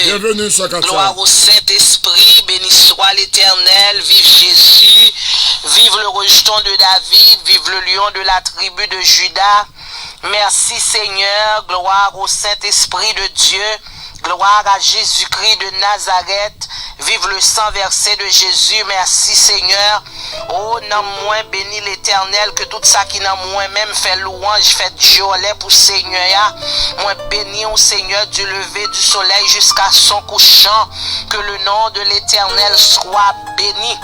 Bienvenue, Sakata. Gloire au Saint-Esprit, béni soit l'Éternel, vive Jésus, vive le rejeton de David, vive le lion de la tribu de Juda. Merci Seigneur, gloire au Saint-Esprit de Dieu, gloire à Jésus-Christ de Nazareth, vive le sang versé de Jésus, merci Seigneur. Oh, non moins béni l'Éternel, que tout ça qui n'a moins même fait louange, fait jolet pour Seigneur. Moi béni au Seigneur du lever du soleil jusqu'à son couchant, que le nom de l'Éternel soit béni.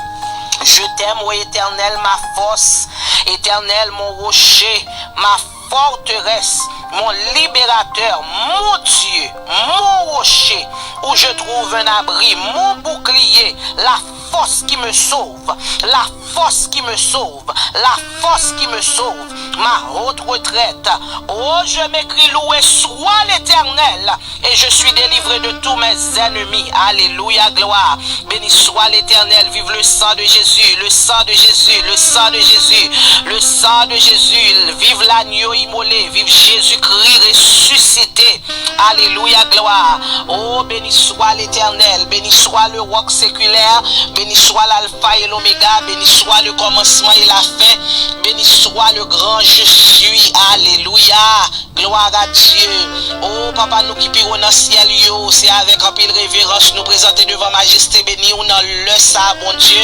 Je t'aime, ô Éternel, ma force, Éternel, mon rocher, ma forteresse, mon libérateur, mon Dieu, mon rocher, où je trouve un abri, mon bouclier, la force qui me sauve, la force qui me sauve, la force qui me sauve, ma haute retraite. Oh, je m'écris, loué soit l'Éternel, et je suis délivré de tous mes ennemis. Alléluia, gloire. Béni soit l'Éternel, vive le sang de Jésus, le sang de Jésus, le sang de Jésus, le sang de Jésus, vive l'agneau immolé, vive Jésus-Christ ressuscité. Alléluia, gloire. Oh, béni soit l'Éternel, béni soit le roc séculaire, béni soit l'alpha et l'oméga, béni soit le commencement et la fin, béni soit le grand je suis. Alléluia, gloire à Dieu. Oh, papa, nous qui pirons dans le ciel, c'est avec un pile révérence nous présenter devant majesté béni ou dans le ça, bon Dieu,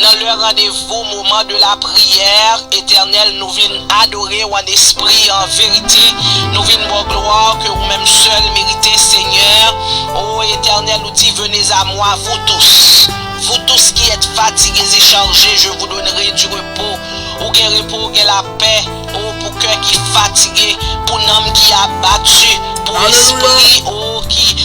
dans le rendez-vous, moment de la prière éternelle, nous venons adorer en esprit, en vérité, nous venons pour gloire que vous-même seul méritez, Seigneur. Oh, éternel, nous dit, venez à moi, vous tous qui êtes fatigués et chargés, je vous donnerai du repos. Ou quel repos, ou la paix, ou pour cœur qui est fatigué, pour un homme qui a battu, pour l'esprit, oh, qui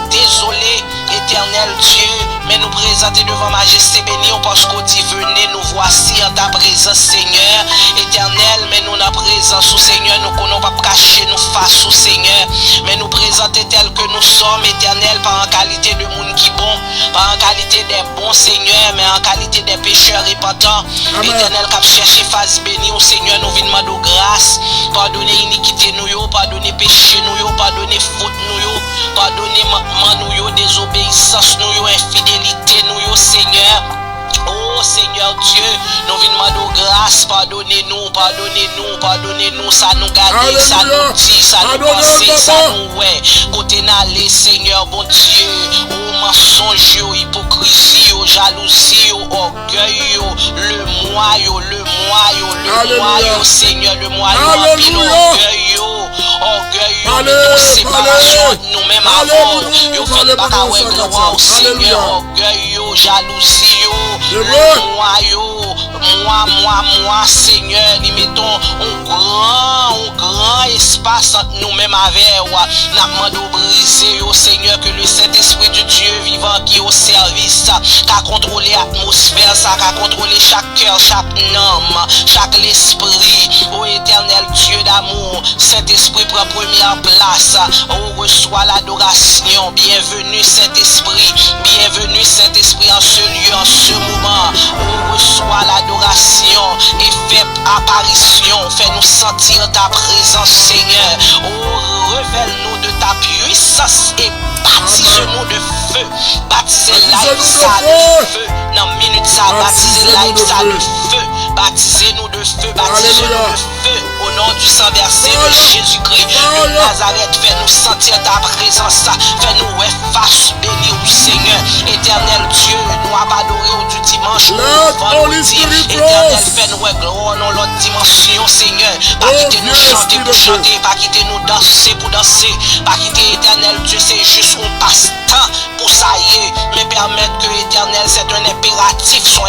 désolé, éternel Dieu, mais nous présenter devant majesté béni, parce qu'on dit venez, nous voici en ta présence, Seigneur, éternel, mais nous en présence au Seigneur, nous ne pouvons pas cacher nous face au Seigneur, mais nous présenter tel que nous sommes, éternel, par en qualité de monde qui bon, par en qualité des bons Seigneur, mais en qualité des pécheurs répentants, éternel, qui cherché face béni au Seigneur, nous venons demander grâce, pardonner iniquité nous, pardonner péché nous, pardonner faute nous, pardonner manquement nous, désobéissance nous, infidélité nous, Seigneur. Oh Seigneur Dieu, nous venons demander grâce, pardonnez-nous, ça nous garde, ça nous dit, ça nous pense, ça nous ouais. Côté n'allez, Seigneur, bon Dieu, oh mensonge, hypocrisie, jalousie, orgueil, le moi, Seigneur, le moi, orgueil, nous séparation, nous-mêmes avant, nous faisons pas ouais, gloire au Seigneur, orgueil, jalousie, moi, Seigneur, nous mettons un grand espace entre nous-mêmes avec nous demandons briser au Seigneur que le Saint-Esprit de Dieu vivant qui est au service, qui a contrôlé l'atmosphère, qui a contrôlé chaque cœur, chaque âme, chaque esprit, ô éternel Dieu d'amour, Saint-Esprit prend première place, ô reçoit l'adoration, bienvenue Saint-Esprit en ce lieu, en ce moment, ô reçoit l'adoration et fait apparition, fais-nous sentir ta présence Seigneur, ô révèle-nous de ta puissance et baptise-nous de feu, baptisez ça de feu, dans minute ça, baptisez ça de feu, baptisez-nous de feu, au nom du sang versé de Jésus-Christ de Nazareth, fais-nous sentir ta présence, fais-nous face béni au Seigneur, éternel Dieu, nous adorer du dimanche au vendredi, éternel, fais-nous gloire dans l'autre dimension Seigneur, pas quitter nous chanter pour chanter, pas quitter nous danser pour danser, pas quitter éternel Dieu, c'est juste un passe-temps pour ça y est, mais permettre que éternel, c'est un impératif, son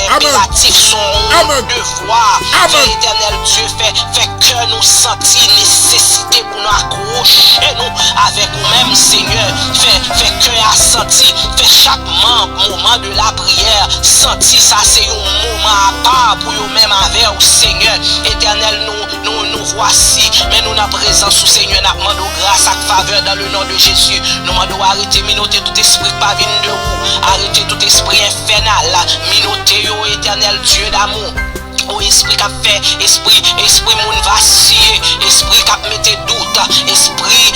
devoir, fait éternel Dieu, fait que nous sentir nécessité pour nous accrocher nous avec nous-mêmes Seigneur, fait que à sentir, fait chaque moment de la prière, sentir ça c'est un moment à part pour nous-mêmes avec au Seigneur, éternel nous voici, mais nous n'avons présence au Seigneur, nous demandons grâce à faveur dans le nom de Jésus, nous demandons arrêter, minoter tout esprit pas venu de vous, arrêter tout esprit infernal, minoter éternel Dieu d'amour, Oh, esprit qui a fait, esprit moun vaciller, esprit qui a mette doute, esprit,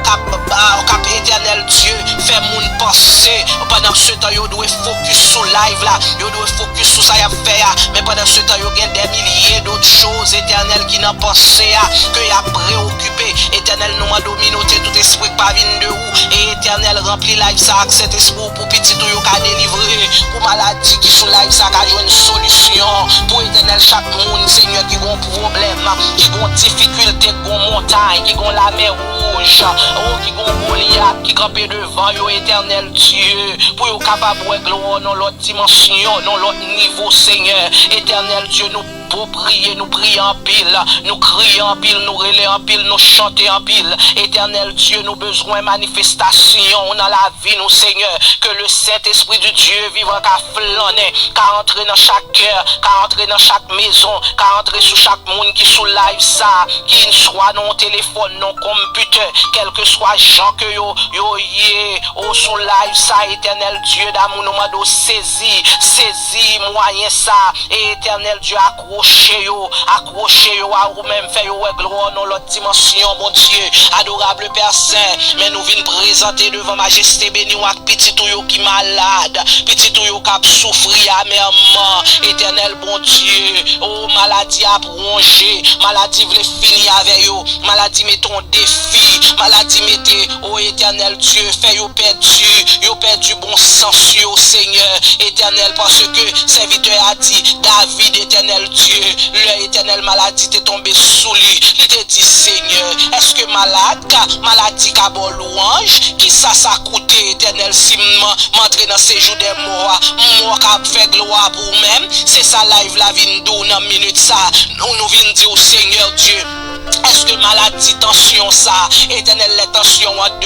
cap éternel Dieu, fait moun penser. Pendant ce temps, yo doit focus sur live là, yo doit focus sur ça y a fait, mais pendant ce temps, yo gagne des milliers d'autres choses éternelles qui n'ont pensé, que y a préoccupé. Éternel, nous m'a dominoté tout esprit pas vine de où, et éternel rempli live ça, cet esprit pour petit tout yo ka délivrer, pour maladie qui sous live ça, ka une solution, pour éternel chaque monde, Seigneur, qui ont problème, qui ont difficulté, qui ont montagne, qui ont la mer rouge, qui ont Goliath, qui campent devant yo, éternel Dieu, pour yo capable de gloire dans l'autre dimension, dans l'autre niveau, Seigneur, éternel Dieu, nous pour prier, nous prions en pile, nous crions en pile, nous relèvons en pile, nous chantons en pile. Éternel Dieu, nous besoin de manifestation dans la vie, nous Seigneur, que le Saint-Esprit du Dieu vivra qu'à flâner, qu'à entrer dans chaque cœur, qu'à entrer dans chaque maison, qu'à entrer sous chaque monde qui sous live ça, qui soit non téléphone, non computer, quel que soit gens que yo sous live ça, éternel Dieu d'amour, nous m'a saisi moyen ça, et éternel Dieu accrochez yo à vous-même, fait yo gloire dans l'autre dimension, mon Dieu, adorable Père Saint, mais nous venons présenter devant majesté béni ou avec petit tout yo qui malade, petit tout yo qui souffrir amèrement, éternel bon Dieu, oh maladie a prolongé, maladie voulait finir avec yo, maladie met ton défi, maladie mettez, oh éternel Dieu, fait yo perdu bon sens yo Seigneur, éternel, parce que serviteur a dit, David éternel Dieu, le éternel maladie t'est tombé sous lui. Il te dit Seigneur, est-ce que maladie qu'a bon louange, qui ça coûté éternel si m'entrer dans ces jours des morts, moi qu'a fait gloire pour même, c'est ça live la vie nous dans minute ça, nous venons dire au Seigneur Dieu. Est-ce que maladie, tension ça, éternel les tensions à 200%,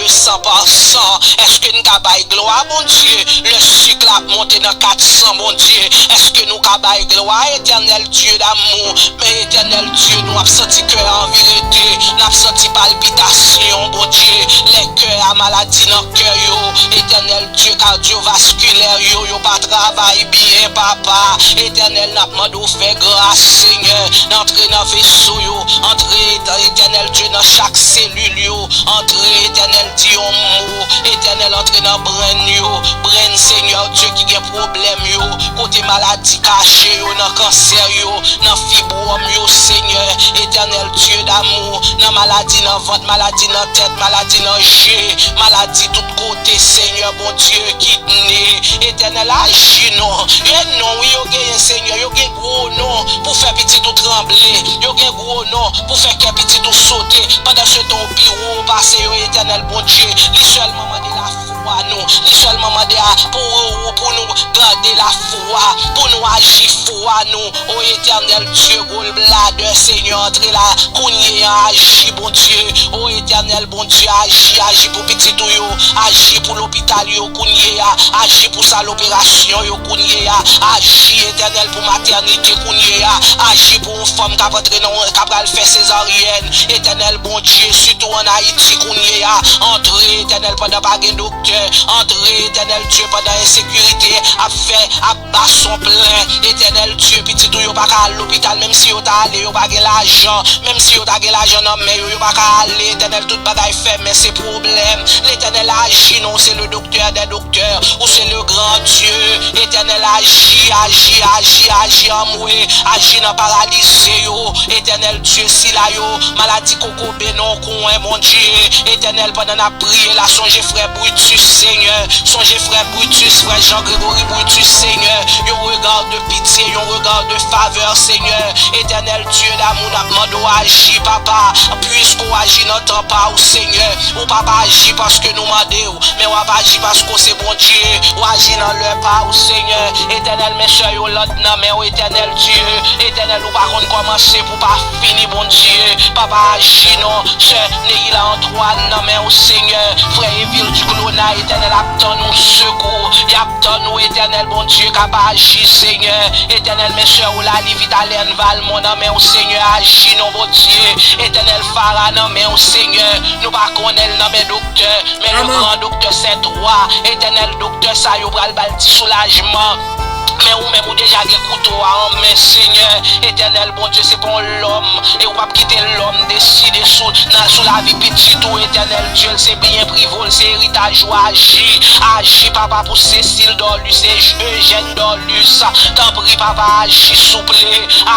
est-ce que nous avons gloire, mon Dieu, le sucre a monté dans 400, mon Dieu, est-ce que nous avons gloire, éternel Dieu d'amour, mais éternel Dieu, nous avons senti cœur en vérité, nous avons senti palpitation, mon Dieu, les cœurs à maladie dans le cœur, éternel Dieu, cardiovasculaire, yo pas travail bien, papa, éternel, n'a pas demandé faire grâce, Seigneur, d'entrer dans le vaisseau, entrer éternel Dieu dans chaque cellule yo, entrer éternel Dieu mot, éternel entrer dans brain Seigneur Dieu qui a problème yo, côté maladie cachée yo, dans cancer yo, dans fibrome yo Seigneur, éternel Dieu d'amour, dans maladie dans ventre, maladie dans tête, maladie dans G, maladie tout côté Seigneur bon Dieu kidney, éternel agis non, oui yo gagne Seigneur, yo gagne gros non pour faire petit tout trembler, yo gagne gros non pour faire que petit tout sauter pendant ce temps au bureau passé éternel bon Dieu, lui seulement mandé la foi nous, lui seulement mandé pour nous garder la foi, pour nous agir foi nous, oh éternel Dieu gros bladeur Seigneur entre là, kounye agis bon Dieu, oh éternel bon Dieu agis pour petit tout yo, agis pour l'hôpital yo kounye agis pour ça l'opération yo kounye agis éternel pour maternité kounye agis pour une femme qui a rentré dans capral faire césarienne, éternel bon Dieu, surtout en Haïti kounye entrer éternel pendant pas de docteur, entrer éternel Dieu pendant insécurité, a fait à bas son plein, éternel Dieu petit tout yo pas à l'hôpital même si yo t'a allé yo pas l'argent, même si yo t'a l'argent non mais yo pas aller, éternel tout bagaille fait mais c'est problème, l'éternel agit non c'est le docteur des docteurs ou c'est le grand Dieu, éternel agit en moué, agit dans paralysé yo, éternel Dieu si la yo, maladie coco bénon coin mon Dieu, éternel pendant la prière la songez frère Brutus Seigneur, songez frère Brutus, frère Jean-Grégory Brutus Seigneur, yo regard de pitié, yo regard de faveur Seigneur, éternel Dieu d'amour n'a demandé agir papa, puisqu'on agit dans ton pas au Seigneur, ou papa agit parce que nous mandons, mais on pas agir parce que c'est bon Dieu, ou agit dans leur pas au Seigneur, éternel mes soeurs yo l'autre non mais au éternel Dieu, éternel ou par contre commencer pour pas finir bon Dieu, papa agit non, sœur Neila Antoine non mais au Seigneur, frère Evil du Clona, éternel attend nous secours, y attend nous éternel bon Dieu capable agir Seigneur, éternel mes soeurs ou la Vitalienne Valmont non mais au Seigneur agit non bon Dieu, éternel Farah non mais au Seigneur, nous pas connaître non mais docteur, mais le grand docteur c'est toi, éternel docteur ça yo pral balti soulagement. Mais ou même ou déjà des couteaux à en main, Seigneur. Éternel, bon Dieu, c'est pour l'homme. Et ou pas quitter l'homme, décider sous la vie petite ou éternel Dieu, c'est bien privol, c'est héritage ou agir. Agir, papa, pour Cécile Dorlus, c'est Eugène Dorlus. T'en prie, papa, agis, souple.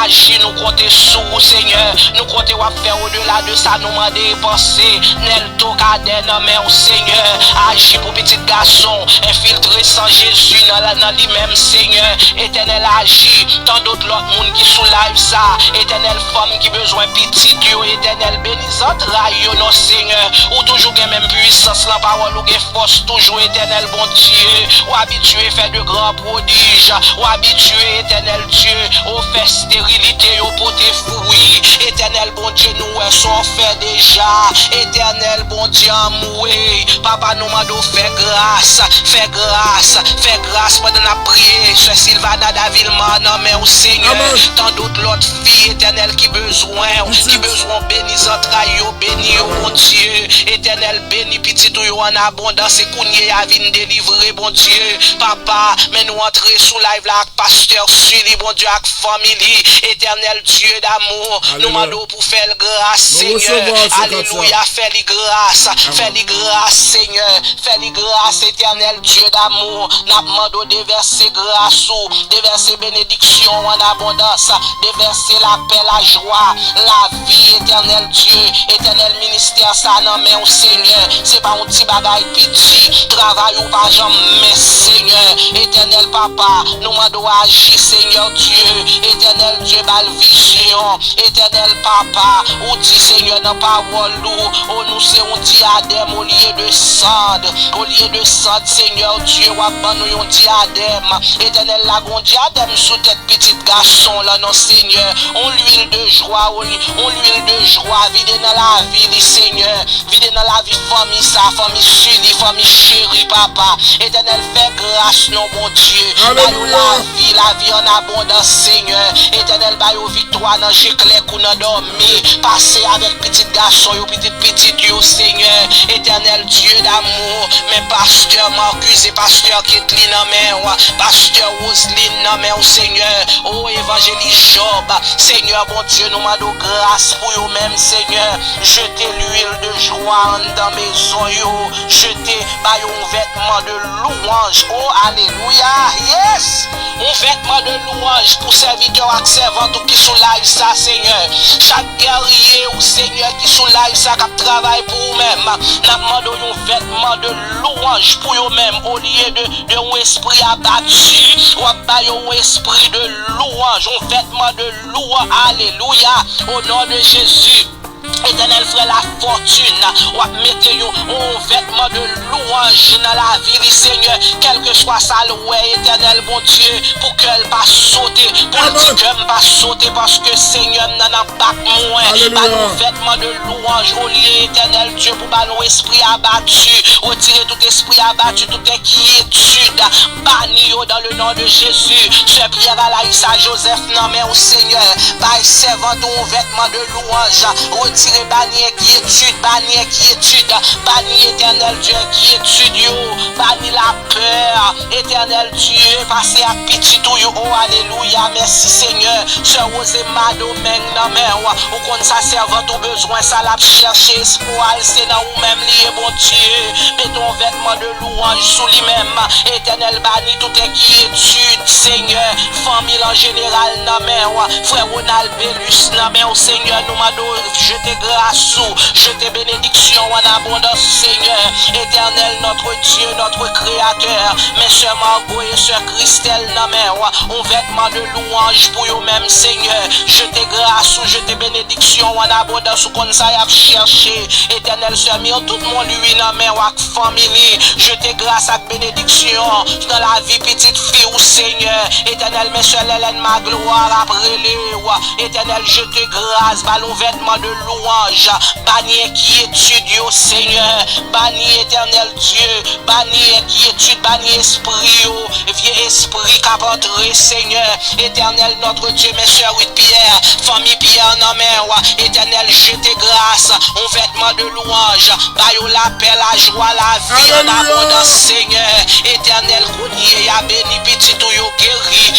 Agis, nous compter sous, Seigneur. Nous compter ou faire au-delà de ça, nous demander penser. Nelto Caden, mais au Seigneur. Agis pour petit garçon, infiltré sans Jésus dans lui-même, Seigneur. Éternel agit, tant d'autres monde qui sous live ça. Éternel femme qui besoin petit Dieu, éternel bénissante rayo non Seigneur. Ou toujours gain même puissance la parole ou gain force toujours éternel bon Dieu. Ou habitué faire de grands prodiges. Ou habitué éternel Dieu au faire stérilité au porter fruit. Éternel bon Dieu nous sont fait déjà. Éternel bon Dieu amoué. Papa nous m'a fait grâce, fait grâce, fait grâce pendant la prière. Sylvana Davilman, non mais au Seigneur, tant d'autres l'autre filles éternelles qui besoin bénissante rayo, béni au bon Dieu, éternel béni petit ou en abondance et kounye à vin délivrer bon Dieu, papa, mais nous entrer sous live là, pasteur Sully, bon Dieu, avec famille, éternel Dieu d'amour, nous demandons pour faire grâce, Seigneur, alléluia, fais-lui grâce, Seigneur, fais-lui grâce, éternel Dieu d'amour, nous demandons de verser grâce. Déverser bénédiction en abondance, déverser la paix, la joie, la vie, éternel Dieu, éternel ministère, ça non mais au Seigneur, c'est pas un petit bagaille petit, travail ou pas jamais, Seigneur, éternel papa, nous demandons agir, Seigneur Dieu, éternel Dieu, bal vision, éternel papa, ou dit Seigneur, non pas walou, oh nous c'est un diadème au lieu de cendre, Seigneur Dieu, ou nous un diadème, éternel la gon diadème sous tête petit garçon là non Seigneur, on l'huile de joie, vide dans la vie Seigneur, vide dans la vie famille ça, famille Sully, famille chérie papa, éternel fait grâce non mon Dieu, baillou la vie en abondance Seigneur, éternel baillou victoire dans j'éclair qu'on a dormi, passer avec petit garçon ou petit Dieu Seigneur, éternel Dieu d'amour, mais pasteur Marcus et pasteur Kathleen pasteur Roseline, non mais au Seigneur, oh évangéliste Job, Seigneur bon Dieu, nous demandons grâce pour vous-même, Seigneur, jetez l'huile de joie dans maison, jetez un vêtement de louange, oh alléluia, yes, un vêtement de louange pour serviteurs et servantes qui sont là, ça, Seigneur, chaque guerrier ou Seigneur qui sont là, ça, qui travaille pour vous-même, nous demandons un vêtement de louange pour vous-même, au lieu de un esprit abattu, ou un esprit de louange, un vêtement de louange, alléluia, au nom de Jésus. Éternel frère la fortune, ou mettez un vêtement de louange dans la vie, Seigneur, quel que soit ça, éternel bon Dieu, pour qu'elle pas sauter, pour le qu'elle pas sauter, parce que Seigneur n'en a pas moins, un vêtement de louange au lieu, éternel Dieu, pour nos esprit abattu, retirer tout esprit abattu, toute inquiétude, banni dans le nom de Jésus, Sœur Pierre Alaïssa Joseph, non mais au Seigneur, par servant un vêtement de louange, retirer banni inquiétude, banni éternel Dieu inquiétude, banni la peur, éternel Dieu, passez à petit tout, oh alléluia, merci Seigneur, Sœur Rosemma Domingue, non mais, ou qu'on sa servante au besoin, ça l'a cherché, espoir, c'est dans ou même lié, bon Dieu, mets ton vêtement de louange sous lui-même, éternel banni toute inquiétude, Seigneur, famille en général, non mais, frère Ronald Bellus, non mais, au Seigneur, nous m'a jeté grâce, jeté bénédiction en abondance, Seigneur, éternel, notre Dieu, notre Créateur, mes soeurs Margot et soeurs Christelle, non mais, un vêtement de louange pour eux-mêmes, Seigneur, jeté grâce, jeté bénédiction en abondance, comme ça y a cherché, éternel, soeur Mire, tout le monde lui, non mais, famille, jeté grâce à bénédiction dans la vie petite fille, ou Seigneur, éternel, mes soeurs Hélène, ma gloire, après les, éternel, jeté grâce, ballon vêtement de louange, banni inquiétude, au Seigneur, banni éternel Dieu, banni inquiétude, banni esprit, vieux esprit qu'apporterait, Seigneur, éternel notre Dieu, mes soeurs, oui, Pierre, famille Pierre, non mais, éternel, jeté grâce, un vêtement de louange, baillot la paix, la joie, la vie en abondance, Seigneur, Éternel, kounye ya béni petit ou yo guéri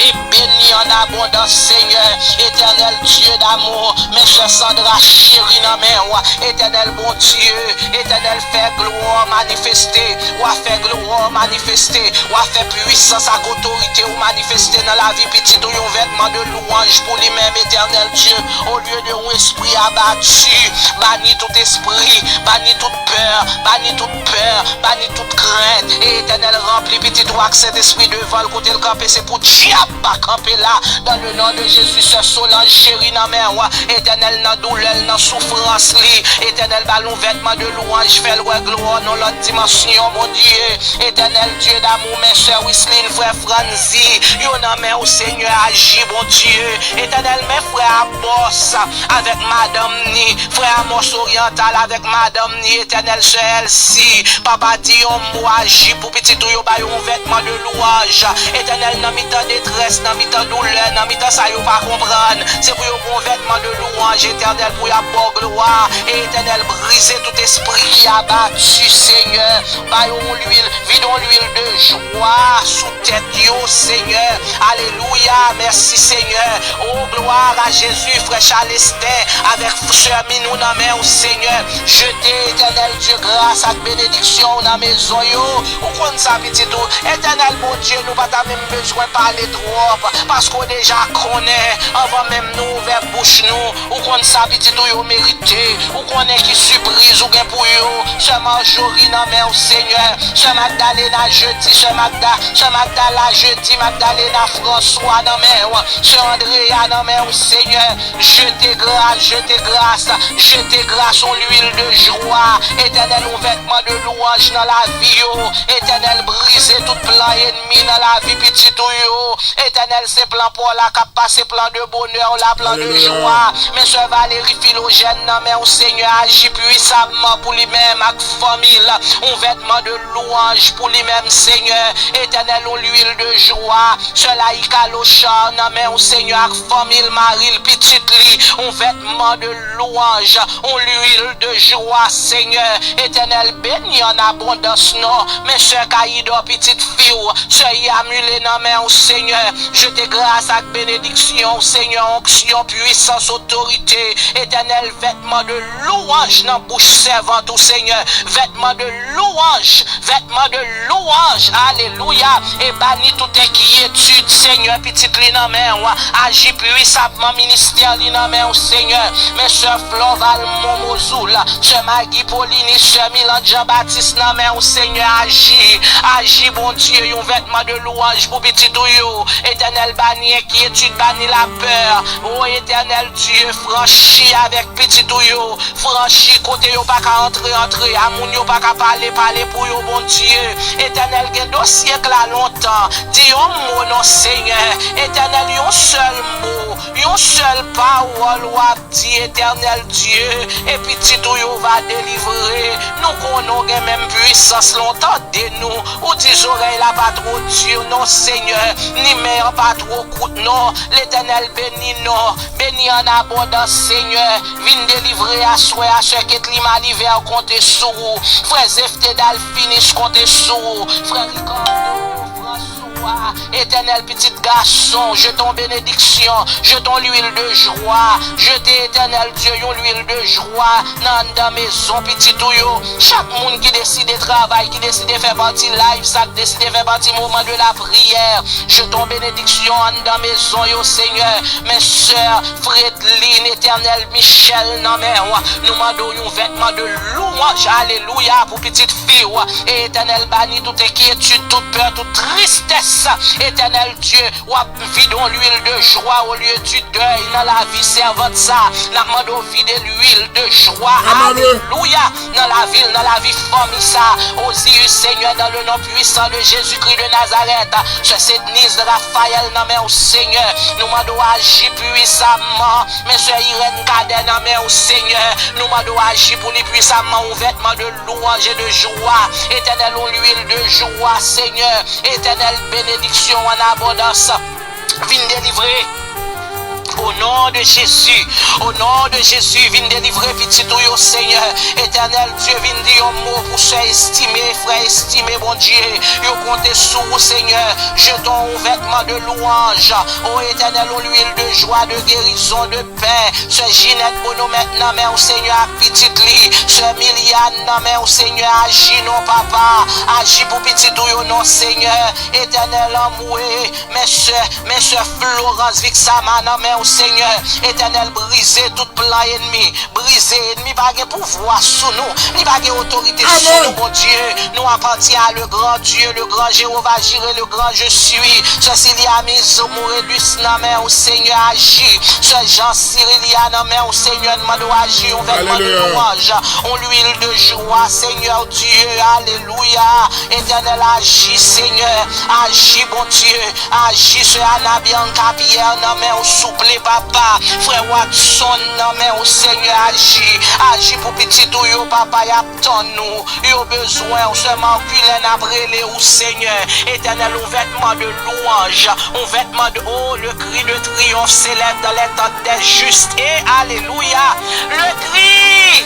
et béni en abondance, Seigneur. Éternel Dieu d'amour, mes chers Sandra, chérie, non mais éternel bon Dieu, éternel fait gloire manifester, ou a fait gloire manifester, ou a fait puissance à autorité ou manifester dans la vie petite ou un vêtement de louange pour lui-même, éternel Dieu, au lieu de un esprit abattu, banni tout esprit, banni toute peur, banni toute crainte, et éternel rempli petit ou avec cet esprit de vol côté le camper, c'est pour diable camper là, dans le nom de Jésus, ce Solange chérie dans mer, éternel dans douleur, dans souffrance, éternel ballon vêtement de louange, fait le gloire dans l'autre dimension, mon Dieu, éternel Dieu d'amour, mes soeurs Wisline, frère Franzi, yo nan men au Seigneur agit, bon Dieu, éternel mes frères Boss, avec Madame Ni, frère Amos Oriental, avec Madame Ni, éternel sœur Elsie, papa dit on mot agit pour petit tout yo ba yon vêtement de louange, éternel nan mi-temps détresse, nan mi-temps douleur, nan mi-temps ça yo pas comprendre, c'est pour yon bon vêtement de louange, éternel pour yon bon gloire, et éternel briser tout esprit qui a battu, Seigneur, ba yon l'huile, vidons l'huile de joie sous tête yo, Seigneur, alléluia, merci Seigneur, oh gloire à Jésus, frère Chalestin, avec sœur Minou dans main au Seigneur, je t'ai éternel Dieu grâce à bénédiction dans la maison yo, ou qu'on ça petit tout, éternel bon Dieu, nous pas même besoin de parler trop, parce qu'on déjà connaît, avant même nous ouvrir bouche nous, ou qu'on ça petit tout yo mérité, ou qu'on est qui surprise ou bien pour yo, sœur Marjorie dans main au Seigneur, sœur Magdalena jeudi, sœur Magdala jeudi, Magdalena François dans main, sœur Andrea dans main au Seigneur, je t'ai grâce en l'huile de joie, éternel au vêtement de louange dans la vie yo, éternel briser tout plan ennemi dans la vie petit yo, éternel c'est plan pour la cap passer plan de bonheur, la plan de joie, mes soeurs Valérie Philogène dans main au Seigneur agit puissamment pour lui-même avec famille, un vêtement de louange pour lui-même Seigneur, éternel en l'huile de joie, cela y calochan dans main au Seigneur avec famille Marie petite li, un vêtement de louange, en l'huile de joie Seigneur, éternel béni en abondance non, mes soeurs Caïdo petite fille, soeur Yamule dans main au Seigneur, je te grâce avec bénédiction Seigneur, onction, puissance, autorité, éternel vêtement de louange dans bouche servante au Seigneur, vêtement de louange, alléluia, et banni toute inquiétude Seigneur, petite li dans main, agis puissamment ministère li dans main au Seigneur, mes soeurs Floval Momozoul, soeur Maggie Pauline, soeur Milan Jean-Baptiste dans main au Seigneur, agis bon Dieu, un vêtement de louange pour petit yo, éternel banni inquiétude, banni la peur, oh éternel Dieu, franchi avec petit yo, franchi côté yo pas qu'à entrer, amoun yo pas qu'à parler pour yo bon Dieu, éternel gen dossier que la longtemps, dis un mot non Seigneur, éternel yon seul parole ou dit éternel Dieu, et petit yo va délivrer, nous connaissons même puissance longtemps de nous, ou dis oreilles la pas trop Dieu, non Seigneur, ni mère pas trop coûte non, l'éternel béni non, béni en abondance Seigneur, viens délivrer à soi, à ceux qui est l'hiver compter sur vous, frère Zefte Dalfinis compter sur vous, frère Ricardo, François, éternel petit garçon, je ton bénédiction, je ton l'huile de joie, je t'ai éternel Dieu, l'huile de joie, dans maison petit yo, chaque monde qui décide de travail, qui décide de faire partie live, ça décide de faire partie moment de la prière, je ton bénédiction dans maison yo Seigneur, mes soeurs, Fredline, éternel Michel, non mais nous mandons un vêtement de louange, alléluia, pour petite fille, et éternel banni toute inquiétude, toute peur, toute tristesse, éternel Dieu, ou vidons l'huile de joie au lieu du deuil dans la vie servante ça, nous demandons vider l'huile de joie, alléluia, dans la vie famille ça, Osiris Seigneur, dans le nom puissant de Jésus-Christ de Nazareth, je sais Denise Raphaël, dans main au Seigneur, nous demandons agir puissamment, mes soeurs Irène Cadet, dans main au Seigneur, nous demandons agir pour les puissamment, un vêtement de louange et de joie, éternel, l'huile de joie, Seigneur, éternel bénédiction en abondance, viens délivrer Au nom de Jésus, viens délivrer petit tout, Seigneur. Éternel Dieu, viens dire un mot pour se estimer, frère estimé, bon Dieu. Yo comptez sur vous, Seigneur. Jetons un vêtement de louange. Oh éternel, l'huile de joie, de guérison, de paix. Ce Ginette Bono maintenant, mais au Seigneur, petite lit. Ce Miliane, mais au Seigneur, agis non, papa. Agis pour petit tout, non, Seigneur. Éternel, amoué. Mes soeurs Florence, Vixama, mais au Seigneur. Éternel, brisez tout plan ennemi. Brisez ennemi, pas de pouvoir sous nous. Ni pas de autorité sous nous, mon Dieu. Nous appartient à le grand Dieu, le grand Jéhovah Jireh, le grand je suis. Ce Cilia Miso Mourelus, mais au Seigneur, agis. Ce Jean Cyrilia, mais au Seigneur, demande agir. On vêtement de louange. On l'huile de joie, Seigneur Dieu. Alléluia. Éternel, agis, Seigneur. Agis, bon Dieu. Agis sur Anna Bianca Pierre, mais au souple, papa. Frère Watson, mais au Seigneur, agis. Agis pour petit tout, yo, papa, y a tant nous. Yo besoin, on se m'enculène après les ou Seigneur. Éternel, un vêtement de louange. Un vêtement de oh, le cri de triomphe s'élève dans les tentes des justes. Et alléluia. Le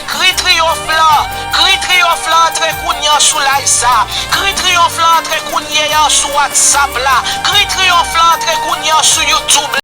cri triomphant. Cri triomphant entre Kounia sous l'Aïsa. Cri triomphant entre Kounia sous WhatsApp là. Cri triomphant entre Kounia sur YouTube.